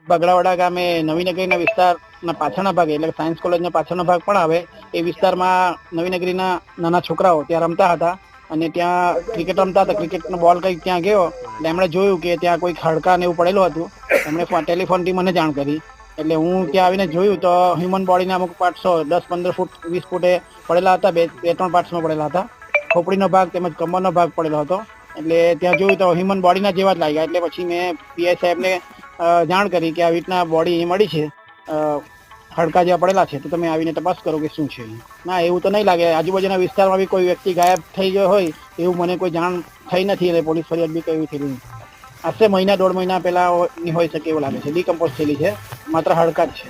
બગડાવાડા ગામે નવીનગરીના વિસ્તારના પાછળના ભાગે એટલે સાયન્સ કોલેજનો પાછળનો ભાગ પણ આવે એ વિસ્તારમાં નવીનગરીના નાના છોકરાઓ ત્યાં રમતા હતા અને ત્યાં ક્રિકેટ રમતા હતા. ક્રિકેટનો બોલ કંઈક ત્યાં ગયો એટલે એમણે જોયું કે ત્યાં કોઈ હાડકા ને એવું પડેલું હતું. એમણે ટેલિફોનથી મને જાણ કરી એટલે હું ત્યાં આવીને જોયું તો હ્યુમન બોડીના અમુક પાર્ટ્સો 10-15 ફૂટ 20 ફૂટે પડેલા હતા. બે ત્રણ પાર્ટ્સમાં પડેલા હતા. ખોપડીનો ભાગ તેમજ કમરનો ભાગ પડેલો હતો. એટલે ત્યાં જોયું તો હ્યુમન બોડીના જેવા જ લાગ્યા. એટલે પછી મેં પીઆઈ સાહેબને જાણ કરી કે આવી રીતના બોડી મળી છે, હાડકા જેવા પડેલા છે, તો તમે આવીને તપાસ કરો કે શું છે. ના, એવું તો નહીં લાગે. આજુબાજુના વિસ્તારમાં બી કોઈ વ્યક્તિ ગાયબ થઈ ગયો હોય એવું મને કોઈ જાણ થઈ નથી અને પોલીસ ફરિયાદ બી કઈ થયેલી નથી. આશરે મહિના 1.5 મહિના પહેલા હોઈ શકે એવું લાગે છે. ડીકમ્પોઝ થયેલી છે, માત્ર હાડકા જ છે.